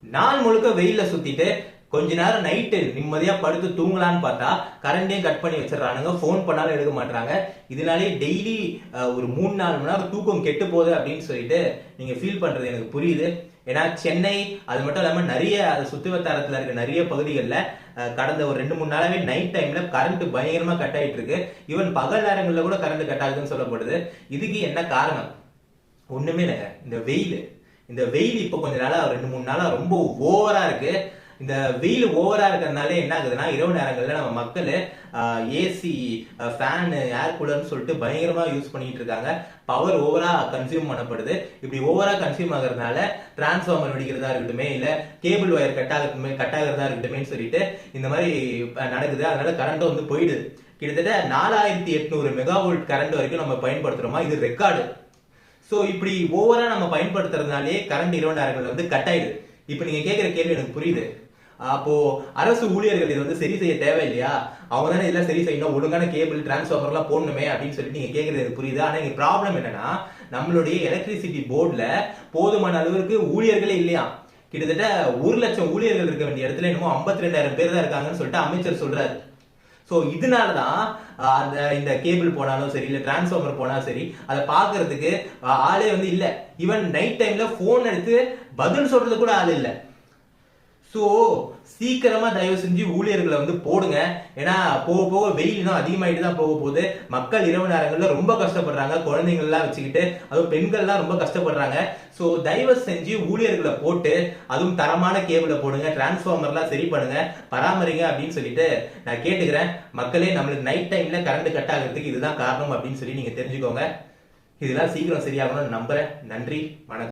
நாள் முழுக்க வெயில்ல சுத்திட்டு கொஞ்ச நேரம் நைட்டு நிம்மதியா படுத்து தூங்கலான்னு பார்த்தா கரண்டையும் கட் பண்ணி வச்சிடறானுங்க. போன் பண்ணாலும் எடுக்க மாட்டாங்க. இதனாலே டெய்லி ஒரு 3-4 மணி நேரம் தூக்கம் கெட்டு போகுது அப்படின்னு சொல்லிட்டு நீங்க ஃபீல் பண்றது எனக்கு புரியுது. ஏன்னா சென்னை அது மட்டும் இல்லாம நிறைய சுத்து வட்டாரத்துல இருக்க நிறைய பகுதிகளில் கடந்த ஒரு 2-3 நாளாவே நைட் டைம்ல கரண்ட் பயங்கரமா கட் ஆயிட்டு இருக்கு. ஈவன் பகல் நேரங்களில் கூட கரண்ட் கட் ஆகுதுன்னு சொல்லப்படுது. இதுக்கு என்ன காரணம்? ஒண்ணுமே இல்லைங்க, இந்த வெயில் இப்போ கொஞ்ச நாளா 2-3 நாளா ரொம்ப ஓவரா இருக்கு. இந்த வெயில் ஓவரா இருக்கிறதுனால என்ன ஆகுதுன்னா, இரவு நேரங்கள்ல நம்ம மக்கள் ஏசி, ஃபேன், ஏர் கூலர்னு சொல்லிட்டு பயங்கரமா யூஸ் பண்ணிட்டு இருக்காங்க. பவர் ஓவரா கன்சியூம் பண்ணப்படுது. இப்படி ஓவரா கன்சியூம் ஆகுறதுனால டிரான்ஸ்ஃபார்மர் வெடிக்கிறதா இருக்கட்டுமே, இல்ல கேபிள் ஒயர் கட் ஆகிறதா இருக்கட்டுமே சொல்லிட்டு இந்த மாதிரி நடக்குது. அதனால கரண்ட் வந்து போயிடுது. கிட்டத்தட்ட 4800 மெகாவோல்ட் கரண்ட் வரைக்கும் நம்ம பயன்படுத்துறோமா, இது ரெக்கார்டு. சோ இப்படி ஓவரா நம்ம பயன்படுத்துறதுனாலே கரண்ட் இரவு நேரங்கள்ல வந்து கட் ஆயிடுது. இப்ப நீங்க கேட்கிற கேள்வி எனக்கு புரியுது. அப்போ அரசு ஊழியர்கள் இது வந்து சரி செய்ய தேவையில்லையா? அவங்க தானே இதெல்லாம் சரி செய்யணும், ஒழுங்கான கேபிள் டிரான்ஸ்ஃபார்மர் எல்லாம் போடணுமே அப்படின்னு சொல்லிட்டு நீங்க கேட்கறது எனக்கு புரியுது. ஆனா இங்க ப்ராப்ளம் என்னன்னா, நம்மளுடைய எலக்ட்ரிசிட்டி போர்டுல போதுமான அளவுக்கு ஊழியர்களே இல்லையா. கிட்டத்தட்ட 1 லட்சம் ஊழியர்கள் இருக்க வேண்டிய இடத்துல என்னமோ 52,000 பேர் தான் இருக்காங்கன்னு சொல்லிட்டு அமைச்சர் சொல்றாரு. சோ இதனாலதான் இந்த கேபிள் போனாலும் சரி, இல்ல டிரான்ஸ்ஃபார்மர் போனாலும் சரி, அதை பாக்குறதுக்கு ஆளே வந்து இல்ல. ஈவன் நைட் டைம்ல போன் எடுத்து பதில் சொல்றது கூட ஆள் இல்ல. சோ சீக்கிரமா தயவு செஞ்சு ஊழியர்களை வந்து போடுங்க. ஏன்னா போக போக வெயில் இன்னும் அதிகமாயிட்டு தான் போக போகுது. மக்கள் இரவு நேரங்கள்ல ரொம்ப கஷ்டப்படுறாங்க. குழந்தைகள் எல்லாம் வச்சுக்கிட்டு, அதுவும் பெண்கள் எல்லாம் ரொம்ப கஷ்டப்படுறாங்க. சோ தயவு செஞ்சு ஊழியர்களை போட்டு, அதுவும் தரமான கேபிளை போடுங்க, டிரான்ஸ்ஃபார்மர் எல்லாம் சரி பண்ணுங்க, பராமரிங்க அப்படின்னு சொல்லிட்டு நான் கேட்டுக்கிறேன். மக்களே, நம்மளுக்கு நைட் டைம்ல கரண்ட் கட் ஆகிறதுக்கு இதுதான் காரணம் அப்படின்னு சொல்லி நீங்க தெரிஞ்சுக்கோங்க. இதெல்லாம் சீக்கிரம் சரியாகணும்னு நம்புறேன். நன்றி, வணக்கம்.